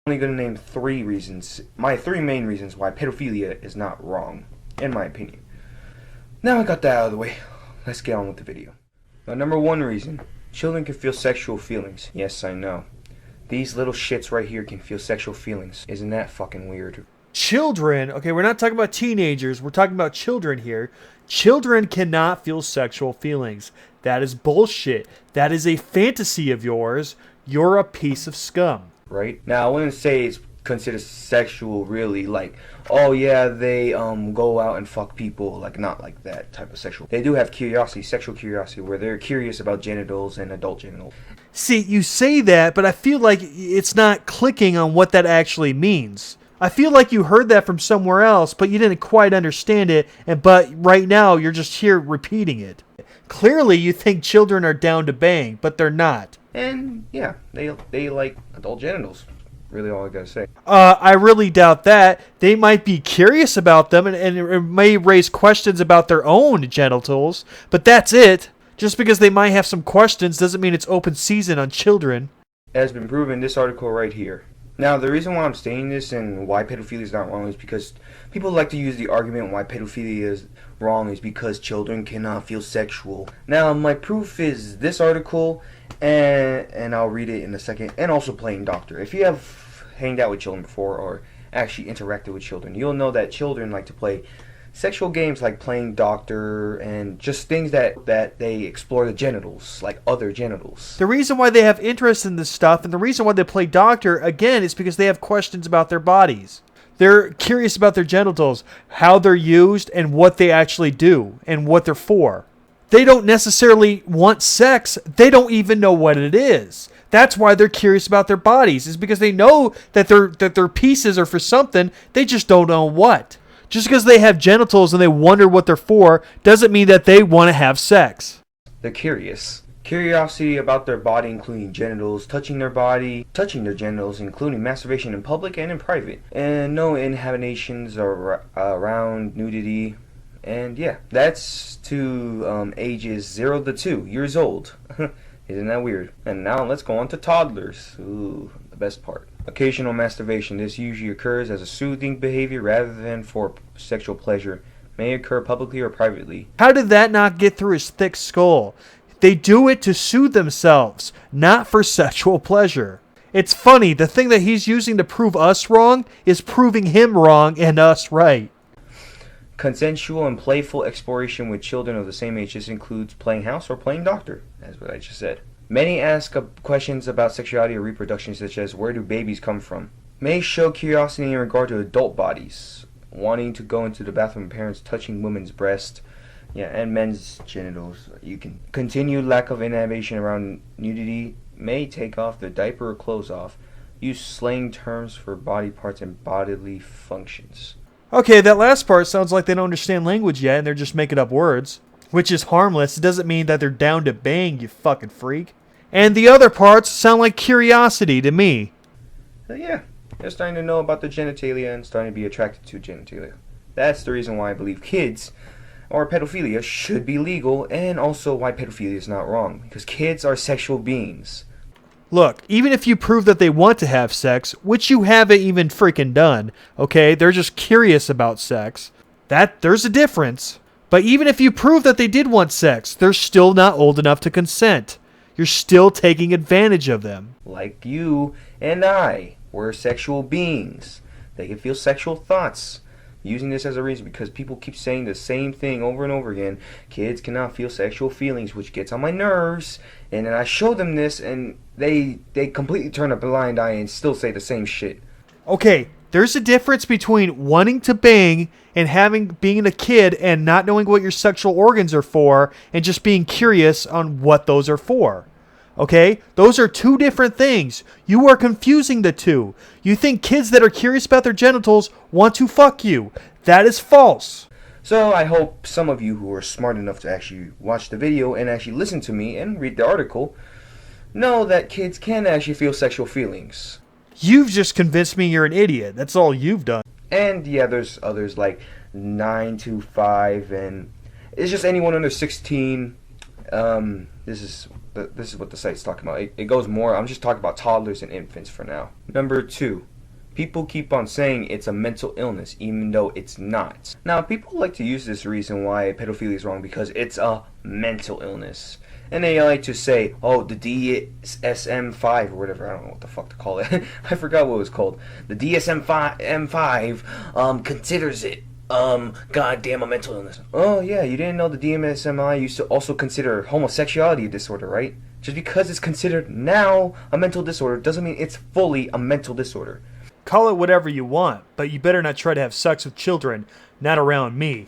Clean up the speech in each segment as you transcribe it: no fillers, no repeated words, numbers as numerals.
only going to name 3 reasons, my 3 main reasons why pedophilia is not wrong, in my opinion. Now I got that out of the way, let's get on with the video. Now, number 1 reason, children can feel sexual feelings. Yes, I know. These little shits right here can feel sexual feelings. Isn't that fucking weird? Children, okay, we're not talking about teenagers, we're talking about children here. Children cannot feel sexual feelings. That is bullshit. That is a fantasy of yours. You're a piece of scum. Right? Now, I wouldn't say it's considered sexual, really. Like, oh yeah, they go out and fuck people. Like, not like that type of sexual. They do have curiosity, sexual curiosity, where they're curious about genitals and adult genitals. See, you say that, but I feel like it's not clicking on what that actually means. I feel like you heard that from somewhere else, but you didn't quite understand it, but right now you're just here repeating it. Clearly you think children are down to bang, but they're not. And yeah, they like adult genitals. Really all I gotta say. I really doubt that. They might be curious about them, and it may raise questions about their own genitals, but that's it. Just because they might have some questions doesn't mean it's open season on children. It has been proven in this article right here. Now, the reason why I'm saying this and why pedophilia is not wrong is because people like to use the argument why pedophilia is wrong is because children cannot feel sexual. Now, my proof is this article, and I'll read it in a second, and also Playing Doctor. If you have hanged out with children before or actually interacted with children, you'll know that children like to play sexual games like Playing Doctor and just things that they explore the genitals, like other genitals. The reason why they have interest in this stuff and the reason why they play doctor, again, is because they have questions about their bodies. They're curious about their genitals, how they're used, and what they actually do, and what they're for. They don't necessarily want sex. They don't even know what it is. That's why they're curious about their bodies, is because they know that their pieces are for something, they just don't know what. Just because they have genitals and they wonder what they're for doesn't mean that they want to have sex. They're curious. Curiosity about their body, including genitals, touching their body, touching their genitals, including masturbation in public and in private, and no inhibitions around nudity. And yeah, that's to ages 0 to 2 years old. Isn't that weird? And now let's go on to toddlers. Ooh, the best part. Occasional masturbation. This usually occurs as a soothing behavior rather than for sexual pleasure. May occur publicly or privately. How did that not get through his thick skull? They do it to soothe themselves, not for sexual pleasure. It's funny, the thing that he's using to prove us wrong is proving him wrong and us right. Consensual and playful exploration with children of the same age. This includes playing house or playing doctor. That's what I just said. Many ask questions about sexuality or reproduction, such as where do babies come from? May show curiosity in regard to adult bodies, wanting to go into the bathroom, parents touching women's breasts, and men's genitals. You can continue lack of inhibition around nudity. May take off the diaper or clothes off. Use slang terms for body parts and bodily functions. Okay, that last part sounds like they don't understand language yet and they're just making up words. Which is harmless. It doesn't mean that they're down to bang, you fucking freak. And the other parts sound like curiosity to me. Yeah, they're starting to know about the genitalia and starting to be attracted to genitalia. That's the reason why I believe kids or pedophilia should be legal, and also why pedophilia is not wrong. Because kids are sexual beings. Look, even if you prove that they want to have sex, which you haven't even freaking done, okay, they're just curious about sex, there's a difference. But even if you prove that they did want sex, they're still not old enough to consent. You're still taking advantage of them. Like you and I, we're sexual beings. They can feel sexual thoughts. Using this as a reason because people keep saying the same thing over and over again. Kids cannot feel sexual feelings, which gets on my nerves. And then I show them this and they completely turn a blind eye and still say the same shit. Okay, there's a difference between wanting to bang and being a kid and not knowing what your sexual organs are for and just being curious on what those are for. Okay? Those are two different things. You are confusing the two. You think kids that are curious about their genitals want to fuck you. That is false. So I hope some of you who are smart enough to actually watch the video and actually listen to me and read the article know that kids can actually feel sexual feelings. You've just convinced me you're an idiot. That's all you've done. And yeah, there's others like 9 to 5, and it's just anyone under 16. This is what the site's talking about. It goes more. I'm just talking about toddlers and infants for now. Number 2, People keep on saying it's a mental illness, even though it's not. Now, people like to use this reason why pedophilia is wrong because it's a mental illness. And they like to say, oh, the DSM-5 or whatever, I don't know what the fuck to call it. I forgot what it was called. The DSM-5 considers it goddamn a mental illness. Oh yeah, you didn't know the DSM-I used to also consider homosexuality a disorder, right? Just because it's considered now a mental disorder doesn't mean it's fully a mental disorder. Call it whatever you want, but you better not try to have sex with children, not around me.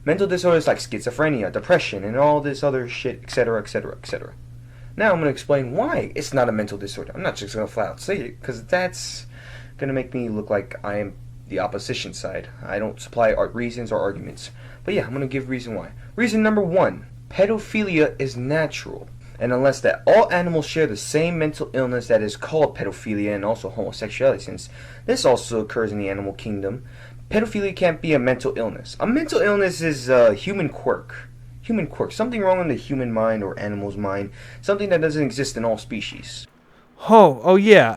Mental disorders like schizophrenia, depression, and all this other shit, etc., etc., etc. Now I'm going to explain why it's not a mental disorder. I'm not just going to flat out say it, because that's going to make me look like I am the opposition side. I don't supply reasons or arguments. But yeah, I'm going to give reason why. Reason number 1. Pedophilia is natural. And unless that all animals share the same mental illness that is called pedophilia and also homosexuality, since this also occurs in the animal kingdom, pedophilia can't be a mental illness. A mental illness is a human quirk. Human quirk. Something wrong in the human mind or animal's mind. Something that doesn't exist in all species. Oh yeah.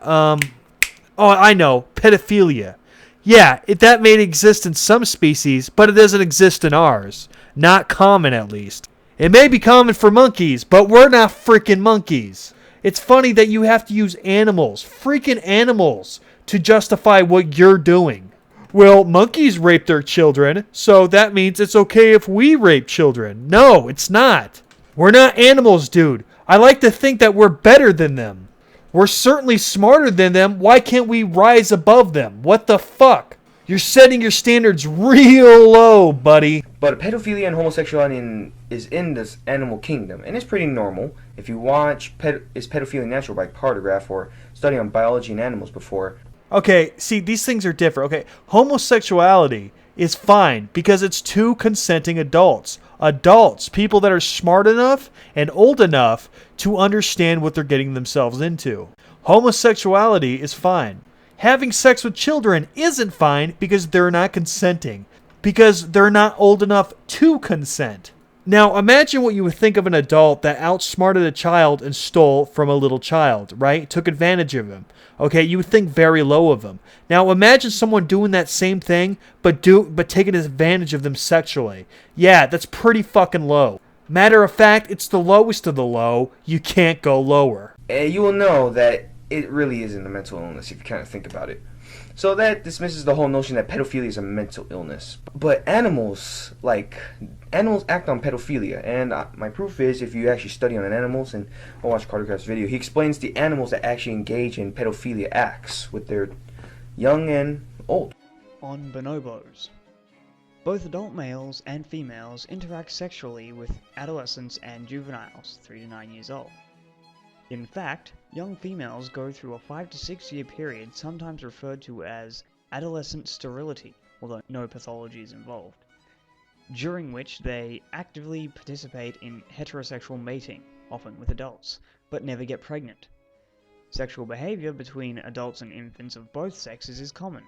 I know. Pedophilia. Yeah, that may exist in some species, but it doesn't exist in ours. Not common, at least. It may be common for monkeys, but we're not freaking monkeys. It's funny that you have to use animals, freaking animals, to justify what you're doing. Well, monkeys rape their children, so that means it's okay if we rape children. No, it's not. We're not animals, dude. I like to think that we're better than them. We're certainly smarter than them. Why can't we rise above them? What the fuck? You're setting your standards real low, buddy. But pedophilia and homosexuality is in this animal kingdom, and it's pretty normal. If you watch Is Pedophilia Natural by Paragraph or study on biology and animals before. Okay, see, these things are different. Okay, homosexuality is fine because it's two consenting adults. Adults, people that are smart enough and old enough to understand what they're getting themselves into. Homosexuality is fine. Having sex with children isn't fine because they're not consenting. Because they're not old enough to consent. Now, imagine what you would think of an adult that outsmarted a child and stole from a little child, right? Took advantage of him. Okay, you would think very low of him. Now, imagine someone doing that same thing, but taking advantage of them sexually. Yeah, that's pretty fucking low. Matter of fact, it's the lowest of the low. You can't go lower. You will know that it really isn't a mental illness if you kind of think about it. So that dismisses the whole notion that pedophilia is a mental illness. But animals act on pedophilia, and my proof is if you actually study on animals, and I'll watch Carter Craft's video, he explains the animals that actually engage in pedophilia acts with their young and old. On bonobos. Both adult males and females interact sexually with adolescents and juveniles, 3 to 9 years old. In fact, young females go through a 5 to 6 year period sometimes referred to as adolescent sterility, although no pathology is involved, during which they actively participate in heterosexual mating, often with adults, but never get pregnant. Sexual behavior between adults and infants of both sexes is common.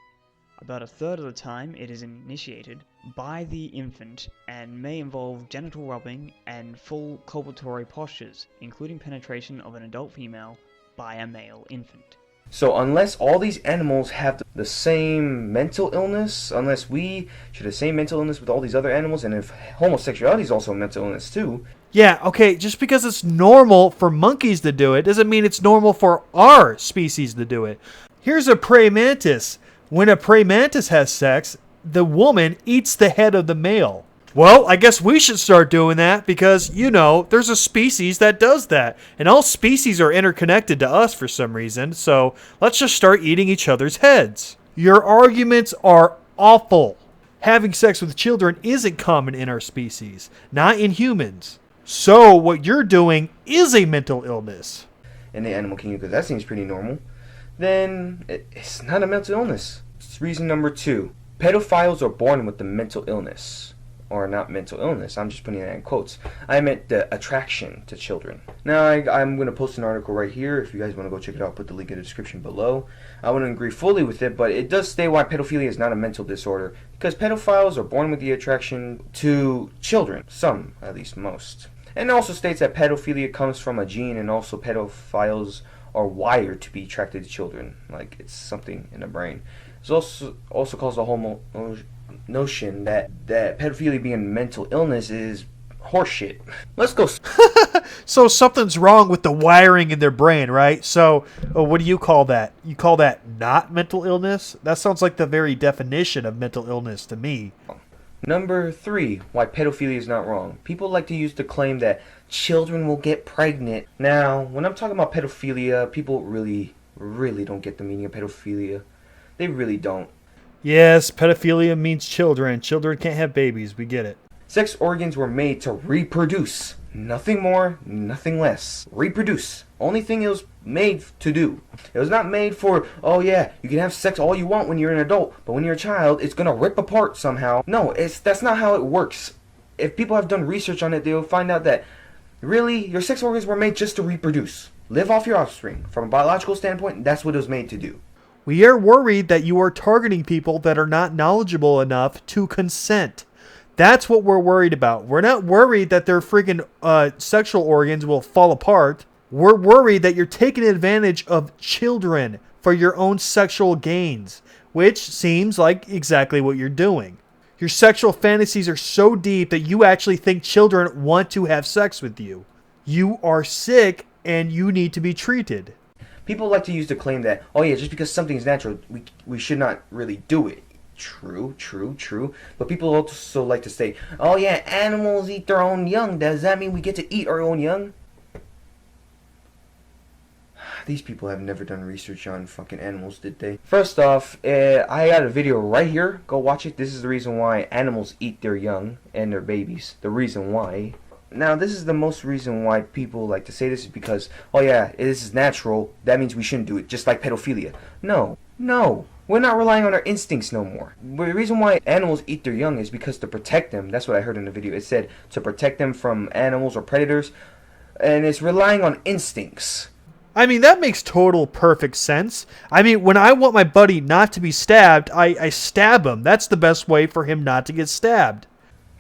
About a third of the time it is initiated by the infant and may involve genital rubbing and full copulatory postures, including penetration of an adult female by a male infant. So unless all these animals have the same mental illness, unless we share the same mental illness with all these other animals, and if homosexuality is also a mental illness too. Yeah, okay, just because it's normal for monkeys to do it doesn't mean it's normal for our species to do it. Here's a praying mantis. When a praying mantis has sex, the woman eats the head of the male. Well, I guess we should start doing that because, there's a species that does that. And all species are interconnected to us for some reason, so let's just start eating each other's heads. Your arguments are awful. Having sex with children isn't common in our species, not in humans. So what you're doing is a mental illness. In the animal kingdom, because that seems pretty normal, then it's not a mental illness. It's reason number 2. Pedophiles are born with the mental illness. Or not mental illness, I'm just putting that in quotes. I meant the attraction to children. Now, I'm going to post an article right here. If you guys want to go check it out, I'll put the link in the description below. I wouldn't agree fully with it, but it does state why pedophilia is not a mental disorder. Because pedophiles are born with the attraction to children. Some, at least most. And it also states that pedophilia comes from a gene, and also pedophiles are wired to be attracted to children. Like, it's something in the brain. There's also caused the whole notion that pedophilia being a mental illness is horseshit. Let's go. So something's wrong with the wiring in their brain, right? So what do you call that? You call that not mental illness? That sounds like the very definition of mental illness to me. Number 3, why pedophilia is not wrong. People like to use the claim that children will get pregnant. Now, when I'm talking about pedophilia, people really don't get the meaning of pedophilia. They really don't. Yes, pedophilia means children. Children can't have babies. We get it. Sex organs were made to reproduce. Nothing more, nothing less. Reproduce. Only thing it was made to do. It was not made for, oh yeah, you can have sex all you want when you're an adult, but when you're a child, it's gonna rip apart somehow. No, that's not how it works. If people have done research on it, they'll find out that really, your sex organs were made just to reproduce. Live off your offspring. From a biological standpoint, that's what it was made to do. We are worried that you are targeting people that are not knowledgeable enough to consent. That's what we're worried about. We're not worried that their freaking sexual organs will fall apart. We're worried that you're taking advantage of children for your own sexual gains, which seems like exactly what you're doing. Your sexual fantasies are so deep that you actually think children want to have sex with you. You are sick and you need to be treated. People like to use the claim that, oh yeah, just because something is natural, we should not really do it. True. But people also like to say, oh yeah, animals eat their own young. Does that mean we get to eat our own young? These people have never done research on fucking animals, did they? First off, I got a video right here. Go watch it. This is the reason why animals eat their young and their babies. The reason why. Now, this is the most reason why people like to say this is because, oh yeah, this is natural. That means we shouldn't do it. Just like pedophilia. No. We're not relying on our instincts no more. The reason why animals eat their young is because to protect them. That's what I heard in the video. It said to protect them from animals or predators. And it's relying on instincts. I mean, that makes total perfect sense. I mean, when I want my buddy not to be stabbed, I stab him. That's the best way for him not to get stabbed.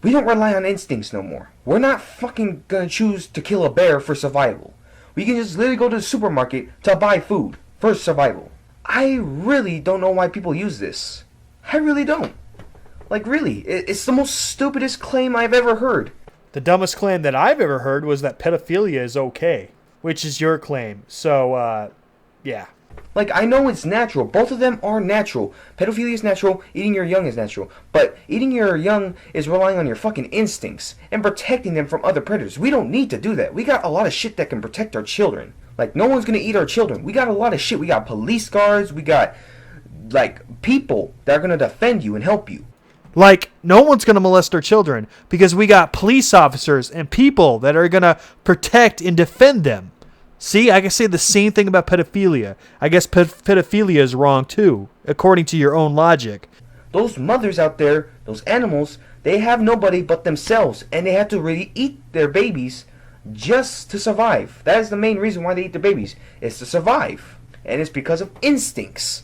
We don't rely on instincts no more. We're not fucking gonna choose to kill a bear for survival. We can just literally go to the supermarket to buy food for survival. I really don't know why people use this. I really don't. Like, really, it's the most stupidest claim I've ever heard. The dumbest claim that I've ever heard was that pedophilia is okay, which is your claim. So, yeah. Like, I know it's natural. Both of them are natural. Pedophilia is natural. Eating your young is natural. But eating your young is relying on your fucking instincts and protecting them from other predators. We don't need to do that. We got a lot of shit that can protect our children. Like, no one's gonna eat our children. We got a lot of shit. We got police guards. We got, like, people that are gonna defend you and help you. Like, no one's going to molest our children because we got police officers and people that are going to protect and defend them. See, I can say the same thing about pedophilia. I guess pedophilia is wrong too, according to your own logic. Those mothers out there, those animals, they have nobody but themselves, and they have to really eat their babies just to survive. That is the main reason why they eat their babies, is to survive. And it's because of instincts.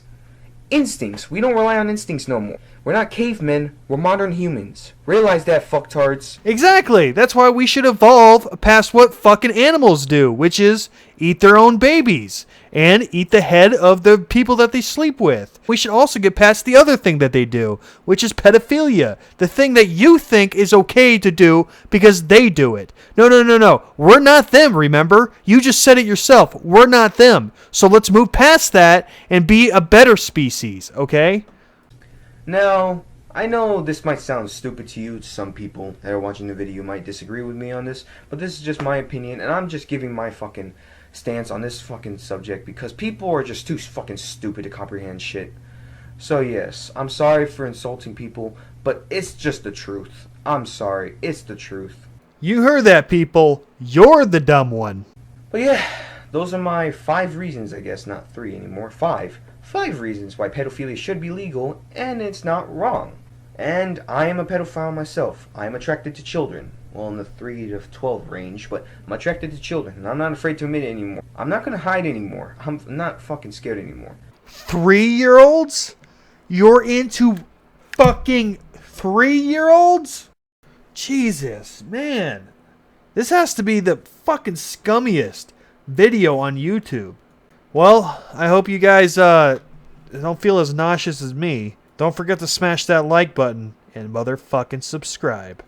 Instincts. We don't rely on instincts no more. We're not cavemen, we're modern humans. Realize that, fucktards. Exactly. That's why we should evolve past what fucking animals do, which is eat their own babies and eat the head of the people that they sleep with. We should also get past the other thing that they do, which is pedophilia. The thing that you think is okay to do because they do it. No. We're not them, remember? You just said it yourself. We're not them. So let's move past that and be a better species, okay? Now, I know this might sound stupid to you. Some people that are watching the video might disagree with me on this, but this is just my opinion, and I'm just giving my fucking stance on this fucking subject because people are just too fucking stupid to comprehend shit. So yes, I'm sorry for insulting people, but it's just the truth. I'm sorry, it's the truth. You heard that, people. You're the dumb one. But yeah, those are my 5 reasons, I guess, not 3 anymore, 5 reasons why pedophilia should be legal and it's not wrong. And I am a pedophile myself. I am attracted to children. Well, in the 3 to 12 range, but I'm attracted to children, and I'm not afraid to admit it anymore. I'm not gonna hide anymore. I'm not fucking scared anymore. 3-year-olds? You're into fucking 3-year-olds? Jesus, man. This has to be the fucking scummiest video on YouTube. Well, I hope you guys don't feel as nauseous as me. Don't forget to smash that like button and motherfucking subscribe.